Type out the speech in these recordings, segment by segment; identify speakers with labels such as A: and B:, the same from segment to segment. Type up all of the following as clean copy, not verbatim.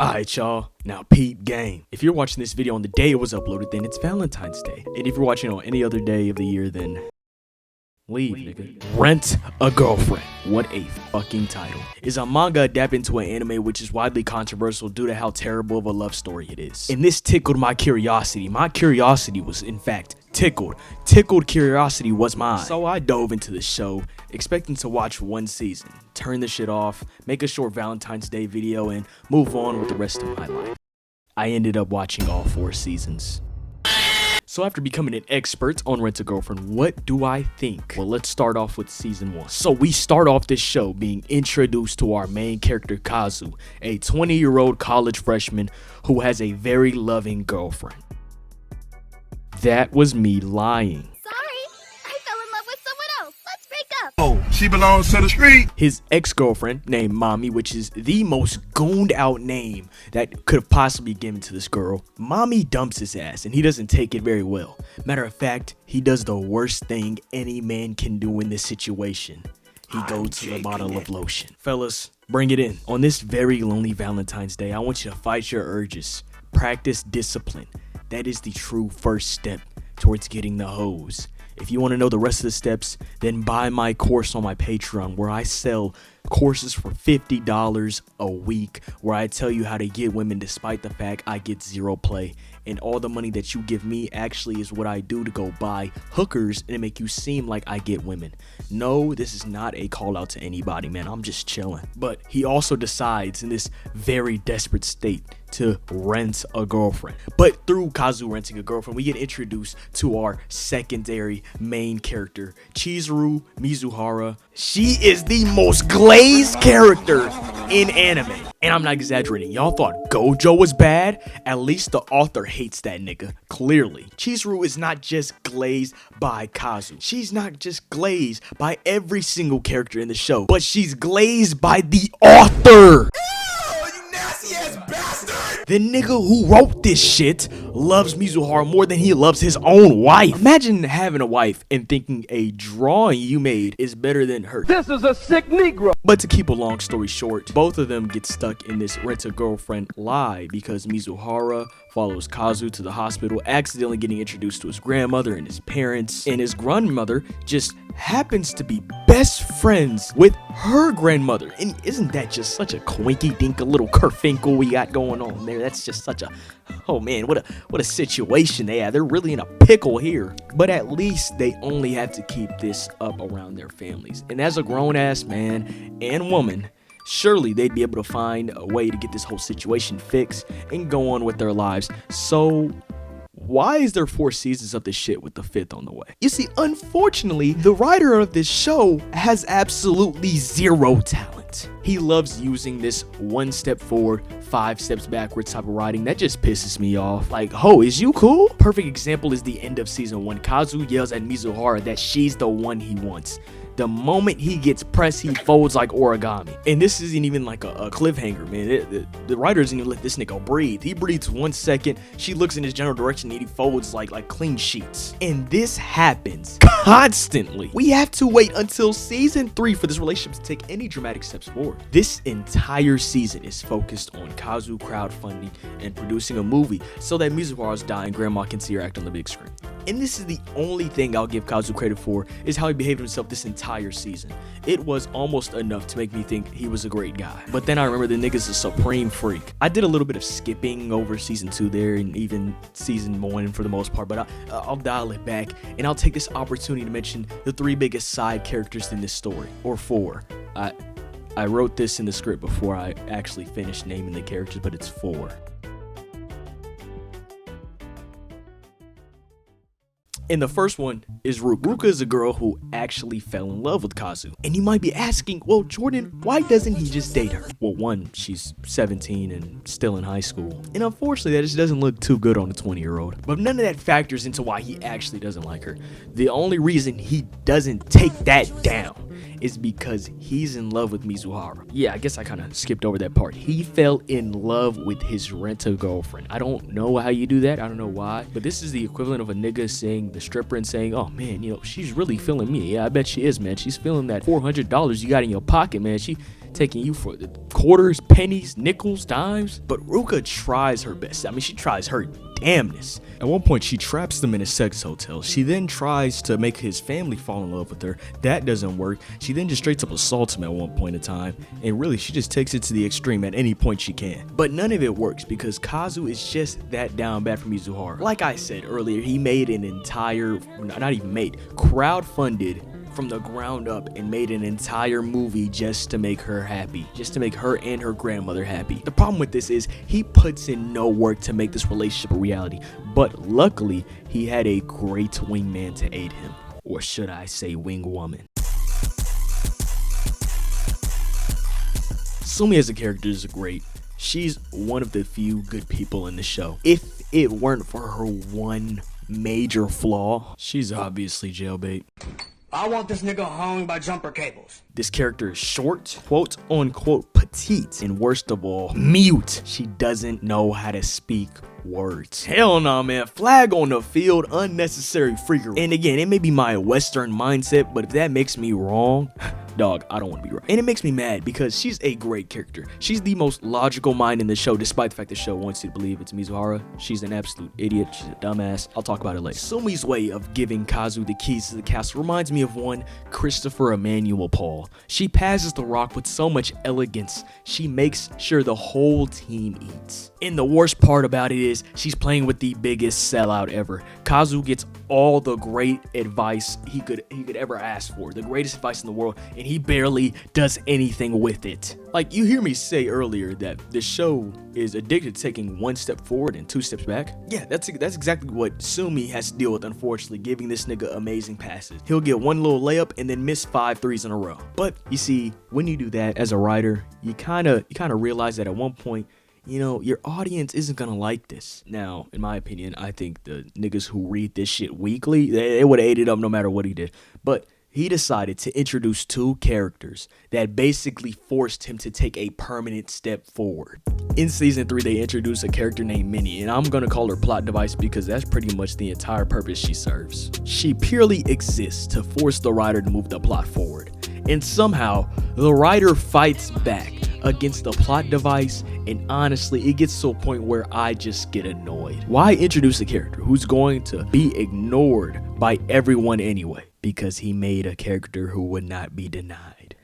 A: Alright y'all, now peep game. If you're watching this video on the day it was uploaded, then it's Valentine's Day. And if you're watching on any other day of the year, then leave, nigga. Rent a Girlfriend. What a fucking title. Is a manga adapted into an anime, which is widely controversial due to how terrible of a love story it is. And this tickled my curiosity. My curiosity was, in fact, tickled. Tickled curiosity was mine. So I dove into the show, expecting to watch one season, turn the shit off, make a short Valentine's Day video, and move on with the rest of my life. I ended up watching all 4 seasons. So after becoming an expert on Rent a Girlfriend, what do I think? Well, let's start off with season 1. So we start off this show being introduced to our main character, Kazu, a 20-year-old college freshman who has a very loving girlfriend. That was me lying.
B: Oh, she belongs to the street.
A: His ex-girlfriend, named Mami, which is the most gooned out name that could have possibly given to this girl. Mami dumps his ass and he doesn't take it very well. Matter of fact, he does the worst thing any man can do in this situation. He goes to the bottle of lotion. Fellas, bring it in. On this very lonely Valentine's Day, I want you to fight your urges. Practice discipline. That is the true first step towards getting the hose. If you want to know the rest of the steps, then buy my course on my Patreon, where I sell courses for $50 a week, where I tell you how to get women despite the fact I get 0 play. And all the money that you give me actually is what I do to go buy hookers and make you seem like I get women. No, this is not a call out to anybody, man. I'm just chilling. But he also decides in this very desperate state to rent a girlfriend. But through Kazu renting a girlfriend, we get introduced to our secondary main character, Chizuru Mizuhara. She is the most glazed character in anime. And I'm not exaggerating. Y'all thought Gojo was bad? At least the author hates that nigga, clearly. Chizuru is not just glazed by Kazu. She's not just glazed by every single character in the show, but she's glazed by the author. The nigga who wrote this shit loves Mizuhara more than he loves his own wife. Imagine having a wife and thinking a drawing you made is better than her.
C: This is a sick Negro.
A: But to keep a long story short, both of them get stuck in this rent-a-girlfriend lie because Mizuhara follows Kazu to the hospital, accidentally getting introduced to his grandmother and his parents, and his grandmother just happens to be best friends with her grandmother. And isn't that just such a quinky-dink, a little kerfinkle we got going on there? That's just such a, oh man, what a situation they have. They're really in a pickle here. But at least they only have to keep this up around their families. And as a grown-ass man and woman, surely they'd be able to find a way to get this whole situation fixed and go on with their lives. So why is there 4 seasons of this shit with the 5th on the way? You see, unfortunately, the writer of this show has absolutely 0 talent. He loves using this 1 step forward, 5 steps backwards type of writing. That just pisses me off. Like, ho, is you cool? Perfect example is the end of season 1. Kazu yells at Mizuhara that she's the one he wants. The moment he gets pressed, he folds like origami. And this isn't even like a cliffhanger, man. The writer doesn't even let this nigga breathe. He breathes 1 second, she looks in his general direction, and he folds like clean sheets. And this happens constantly. We have to wait until season 3 for this relationship to take any dramatic steps forward. This entire season is focused on Kazu crowdfunding and producing a movie so that Mizuhara's dying grandma can see her act on the big screen. And this is the only thing I'll give Kazu credit for, is how he behaved himself this entire season. It was almost enough to make me think he was a great guy. But then I remember the nigga's a supreme freak. I did a little bit of skipping over season 2 there and even season 1 for the most part, but I'll dial it back and I'll take this opportunity to mention the 3 biggest side characters in this story, or 4. I wrote this in the script before I actually finished naming the characters, but it's 4. And the first one is Ruka. Ruka is a girl who actually fell in love with Kazu. And you might be asking, well, Jordan, why doesn't he just date her? Well, 1, she's 17 and still in high school. And unfortunately, that just doesn't look too good on a 20-year-old. But none of that factors into why he actually doesn't like her. The only reason he doesn't take that down is because he's in love with Mizuhara. Yeah, I guess I kind of skipped over that part. He fell in love with his rent-a-girlfriend. I don't know how you do that. I don't know why. But this is the equivalent of a nigga saying the the stripper and saying, oh man, you know, she's really feeling me. Yeah, I bet she is, man. She's feeling that $400 you got in your pocket, man. She taking you for the quarters, pennies, nickels, dimes. But Ruka tries her best. I mean, she tries her damnness. At one point, she traps them in a sex hotel. She then tries to make his family fall in love with her. That doesn't work. She then just straight up assaults him at one point in time. And really, she just takes it to the extreme at any point she can. But none of it works because Kazu is just that down bad for Mizuhara. Like I said earlier, he made an entire, not even made, crowdfunded from the ground up and made an entire movie just to make her happy, just to make her and her grandmother happy. The problem with this is he puts in no work to make this relationship a reality, but luckily he had a great wingman to aid him, or should I say wing woman. Sumi as a character is great. She's one of the few good people in the show. If it weren't for her one major flaw, she's obviously jailbait.
C: I want this nigga hung by jumper cables.
A: This character is short, quote unquote petite, and worst of all, mute. She doesn't know how to speak words. Hell no, man. Flag on the field, unnecessary freakery. And again, it may be my Western mindset, but if that makes me wrong, dog, I don't want to be right. And it makes me mad because she's a great character. She's the most logical mind in the show, despite the fact the show wants you to believe it's Mizuhara. She's an absolute idiot. She's a dumbass. I'll talk about it later. Sumi's way of giving Kazu the keys to the castle reminds me of one Christopher Emmanuel Paul. She passes the rock with so much elegance. She makes sure the whole team eats. And the worst part about it is she's playing with the biggest sellout ever. Kazu gets all the great advice he could ever ask for, the greatest advice in the world, and he barely does anything with it. Like, you hear me say earlier that the show is addicted to taking one step forward and two steps back. Yeah, that's exactly what Sumi has to deal with, unfortunately, giving this nigga amazing passes. He'll get one little layup and then miss 5 threes in a row. But you see, when you do that as a writer, you kind of realize that at one point, you know, your audience isn't gonna like this. Now, in my opinion, I think the niggas who read this shit weekly, they would have ate it up no matter what he did. But he decided to introduce 2 characters that basically forced him to take a permanent step forward. In season 3, they introduced a character named Minnie, and I'm gonna call her plot device because that's pretty much the entire purpose she serves. She purely exists to force the writer to move the plot forward. And somehow, the writer fights back against the plot device, and honestly, it gets to a point where I just get annoyed. Why introduce a character who's going to be ignored by everyone anyway? Because he made a character who would not be denied.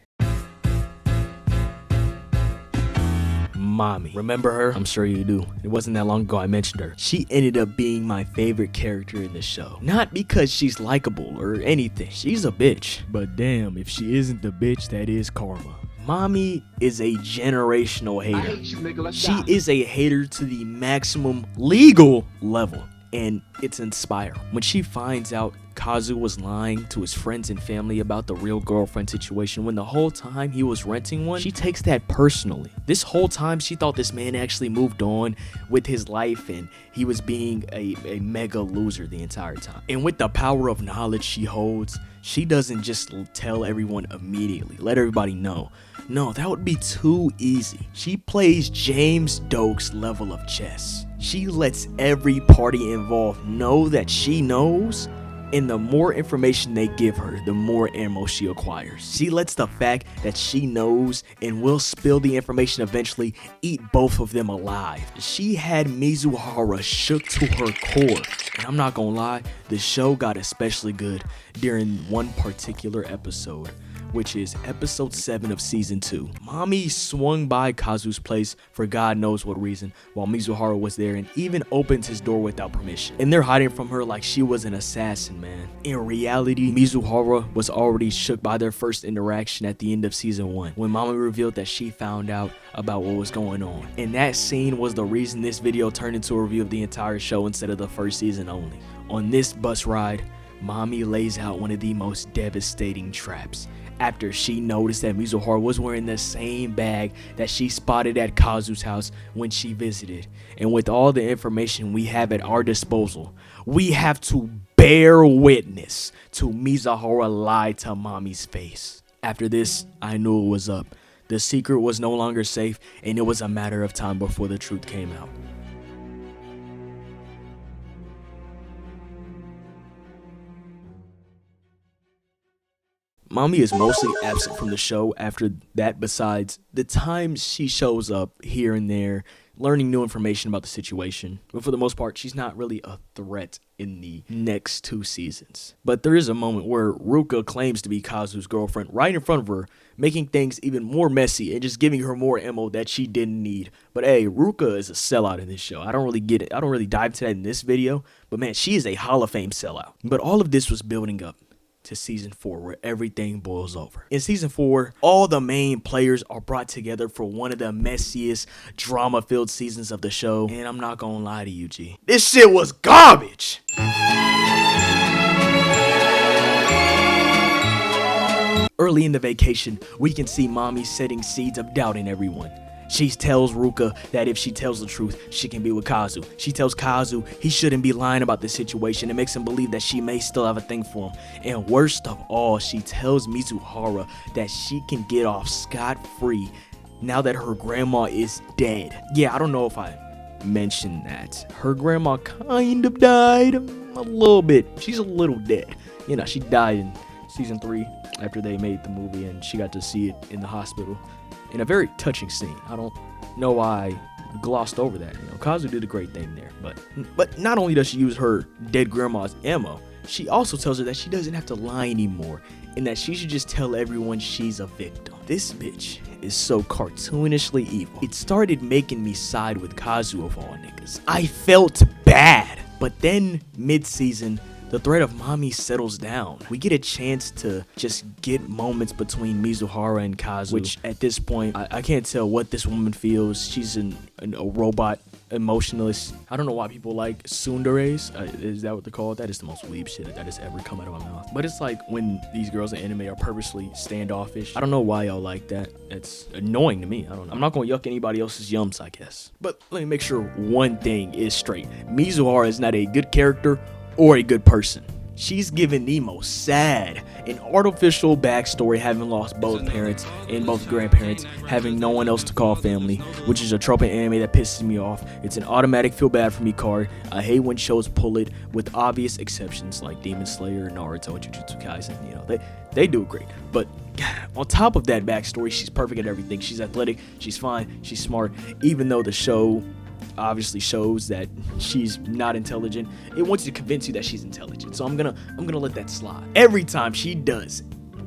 A: Mami. Remember her? I'm sure you do. It wasn't that long ago I mentioned her. She ended up being my favorite character in the show. Not because she's likable or anything. She's a bitch. But damn, if she isn't the bitch, that is karma. Mami is a generational hater. She is a hater to the maximum legal level, and it's inspiring. When she finds out Kazu was lying to his friends and family about the real girlfriend situation when the whole time he was renting one, she takes that personally. This whole time she thought this man actually moved on with his life and he was being a mega loser the entire time. And with the power of knowledge she holds, she doesn't just tell everyone immediately, let everybody know. No, that would be too easy. She plays James Doak's level of chess. She lets every party involved know that she knows, and the more information they give her, the more ammo she acquires. She lets the fact that she knows and will spill the information eventually eat both of them alive. She had Mizuhara shook to her core. And I'm not gonna lie, the show got especially good during one particular episode, which is episode 7 of season 2. Mami swung by Kazu's place for God knows what reason while Mizuhara was there and even opened his door without permission. And they're hiding from her like she was an assassin, man. In reality, Mizuhara was already shook by their first interaction at the end of season 1 when Mami revealed that she found out about what was going on. And that scene was the reason this video turned into a review of the entire show instead of the first season only. On this bus ride, Mami lays out one of the most devastating traps after she noticed that Mizuhara was wearing the same bag that she spotted at Kazu's house when she visited. And with all the information we have at our disposal, we have to bear witness to Mizuhara lie to Mami's face. After this, I knew it was up. The secret was no longer safe, and it was a matter of time before the truth came out. Mami is mostly absent from the show after that, besides the times she shows up here and there, learning new information about the situation. But for the most part, she's not really a threat in the next 2 seasons. But there is a moment where Ruka claims to be Kazu's girlfriend right in front of her, making things even more messy and just giving her more ammo that she didn't need. But hey, Ruka is a sellout in this show. I don't really get it. I don't really dive into that in this video. But man, she is a Hall of Fame sellout. But all of this was building up to season 4, where everything boils over. In season 4, all the main players are brought together for one of the messiest, drama-filled seasons of the show. And I'm not gonna lie to you, G, this shit was garbage. Early in the vacation, we can see Mami setting seeds of doubt in everyone. She tells Ruka that if she tells the truth, she can be with Kazu. She tells Kazu he shouldn't be lying about the situation and makes him believe that she may still have a thing for him. And worst of all, she tells Mizuhara that she can get off scot-free now that her grandma is dead. Yeah, I don't know if I mentioned that. Her grandma kind of died a little bit. She's a little dead. You know, she died in season 3 after they made the movie, and she got to see it in the hospital. In a very touching scene. I don't know why I glossed over that. You know, Kazu did a great thing there. But not only does she use her dead grandma's ammo, she also tells her that she doesn't have to lie anymore and that she should just tell everyone she's a victim. This bitch is so cartoonishly evil. It started making me side with Kazu of all niggas. I felt bad. But then mid-season, the threat of Mami settles down. We get a chance to just get moments between Mizuhara and Kazu, which at this point, I can't tell what this woman feels. She's a robot emotionless. I don't know why people like tsunderes. Is that what they're called? That is the most weeb shit that has ever come out of my mouth. But it's like when these girls in anime are purposely standoffish. I don't know why y'all like that. It's annoying to me. I don't know. I'm not gonna yuck anybody else's yums, I guess. But let me make sure one thing is straight. Mizuhara is not a good character or a good person. She's given the most sad and artificial backstory, having lost both parents and both grandparents, having no one else to call family, which is a trope in anime that pisses me off. It's an automatic feel bad for me card. I hate when shows pull it, with obvious exceptions like Demon Slayer, Naruto, and Jujutsu Kaisen. You know, they do it great. But on top of that backstory, she's perfect at everything. She's athletic, she's fine, she's smart, even though the show obviously shows that she's not intelligent. It wants to convince you that she's intelligent, so I'm gonna let that slide. Every time she does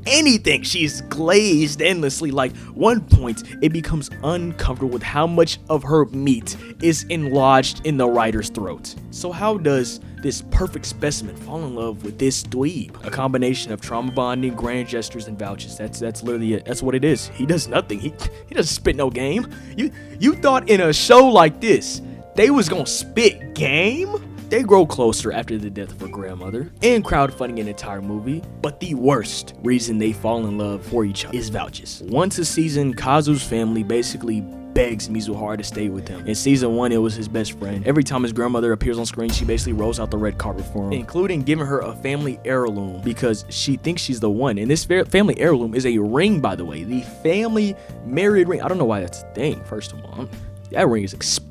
A: anything, she's glazed endlessly. Like, one point it becomes uncomfortable with how much of her meat is enlarged in the writer's throat. So how does this perfect specimen fall in love with this dweeb? A combination of trauma bonding, grand gestures, and vouchers. That's literally it. That's what it is. He does nothing. He doesn't spit no game. You thought in a show like this they was gonna spit game? They grow closer after the death of her grandmother and crowdfunding an entire movie. But the worst reason they fall in love for each other is vouchers. Once a season, Kazu's family basically begs Mizuhara to stay with him. In season 1, it was his best friend. Every time his grandmother appears on screen, she basically rolls out the red carpet for him, including giving her a family heirloom because she thinks she's the one. And this family heirloom is a ring, by the way. The family married ring. I don't know why that's a thing, first of all. That ring is expensive.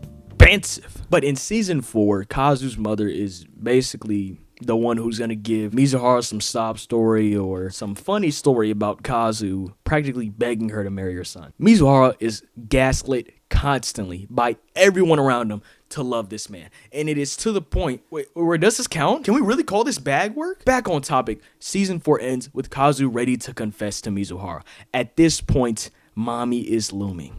A: But in season 4, Kazu's mother is basically the one who's gonna give Mizuhara some sob story or some funny story about Kazu practically begging her to marry her son. Mizuhara is gaslit constantly by everyone around him to love this man. And it is to the point, where does this count? Can we really call this bag work? Back on topic, season 4 ends with Kazu ready to confess to Mizuhara. At this point, Mami is looming.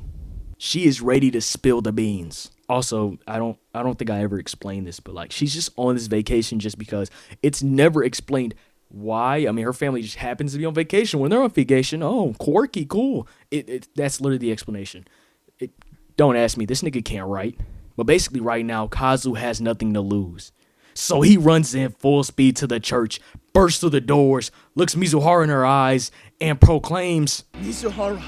A: She is ready to spill the beans. Also, I don't think I ever explained this, but like, she's just on this vacation just because. It's never explained why. I mean, her family just happens to be on vacation. When they're on vacation, oh, quirky, cool. That's literally the explanation. Don't ask me. This nigga can't write. But basically right now, Kazu has nothing to lose. So he runs in full speed to the church, bursts through the doors, looks Mizuhara in her eyes, and proclaims,
B: Mizuhara,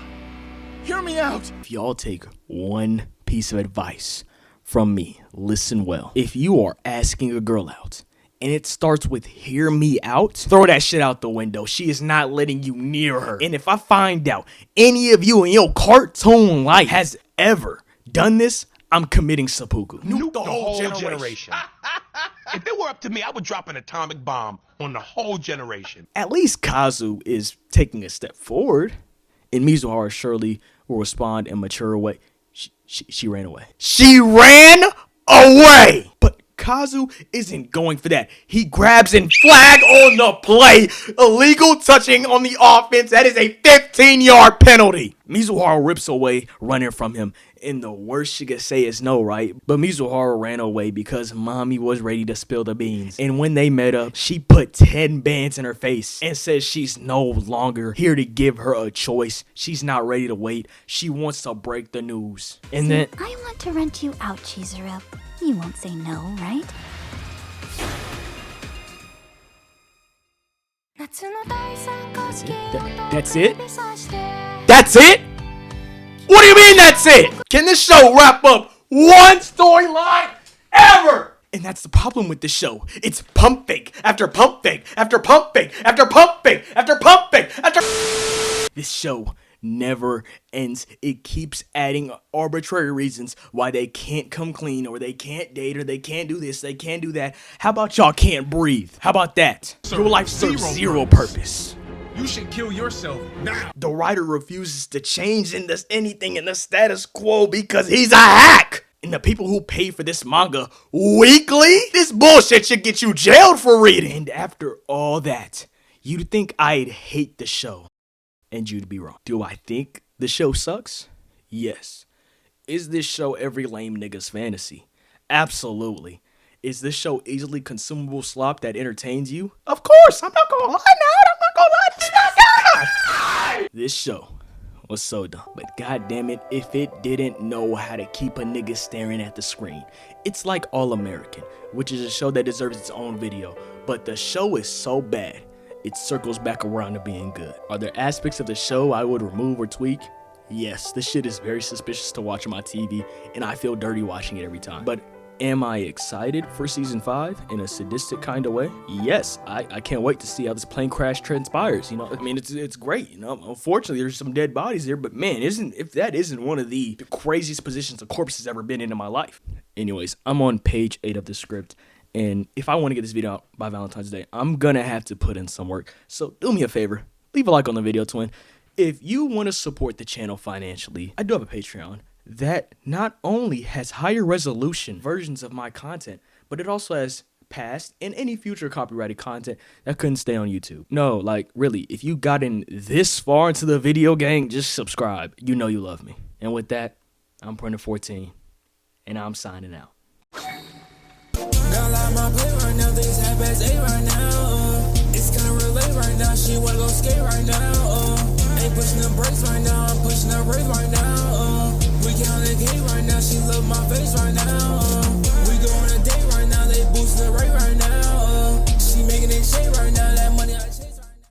B: hear me out.
A: If y'all take one piece of advice from me, listen well. If you are asking a girl out and it starts with hear me out, throw that shit out the window. She is not letting you near her. And if I find out any of you in your cartoon life has ever done this, I'm committing seppuku.
B: Nuke the whole generation. If it were
D: up to me, I would drop an atomic bomb on the whole generation.
A: At least Kazu is taking a step forward, and Mizuhara surely will respond in a mature way. She ran away. She ran away! But Kazu isn't going for that. He grabs and flag on the play. Illegal touching on the offense. That is a 15-yard penalty. Mizuhara rips away, running from him. And the worst she could say is no, right? But Mizuhara ran away because Mami was ready to spill the beans. And when they met up, she put 10 bands in her face and says she's no longer here to give her a choice. She's not ready to wait. She wants to break the news. And then
E: I want to rent you out, Chizuru. You won't say no, right?
A: That's it? That's it? What do you mean that's it? Can this show wrap up one storyline ever? And that's the problem with this show. It's pump fake after pump fake after pump fake after pump fake after pump fake after. This show never ends. It keeps adding arbitrary reasons why they can't come clean, or they can't date, or they can't do this, they can't do that. How about y'all can't breathe? How about that? Your life serves zero purpose.
B: You should kill yourself now.
A: The writer refuses to change anything in the status quo because he's a hack. And the people who pay for this manga weekly, this bullshit should get you jailed for reading. And after all that, you'd think I'd hate the show. And you'd be wrong. Do I think the show sucks? Yes. Is this show every lame nigga's fantasy? Absolutely. Is this show easily consumable slop that entertains you? Of course. I'm not gonna lie now. I'm not gonna lie. It's not good. This show was so dumb. But goddamn it, if it didn't know how to keep a nigga staring at the screen. It's like All American, which is a show that deserves its own video. But the show is so bad, it circles back around to being good. Are there aspects of the show I would remove or tweak? Yes, this shit is very suspicious to watch on my TV, and I feel dirty watching it every time. But am I excited for season 5 in a sadistic kind of way? Yes, I can't wait to see how this plane crash transpires. You know, I mean, it's great. You know, unfortunately, there's some dead bodies there, but man, if that isn't one of the craziest positions a corpse has ever been in my life. Anyways, I'm on page 8 of the script. And if I want to get this video out by Valentine's Day, I'm going to have to put in some work. So do me a favor, leave a like on the video, twin. If you want to support the channel financially, I do have a Patreon that not only has higher resolution versions of my content, but it also has past and any future copyrighted content that couldn't stay on YouTube. No, like really, if you gotten this far into the video gang, just subscribe. You know you love me. And with that, I'm Printer 14, and I'm signing out.
F: Girl, I'm on play right now, things happen as A right now. It's kinda relate right now, she wanna go skate right now. Ain't pushing the brakes right now, I'm pushing the brakes right now. We counting the cake right now, she love my face right now.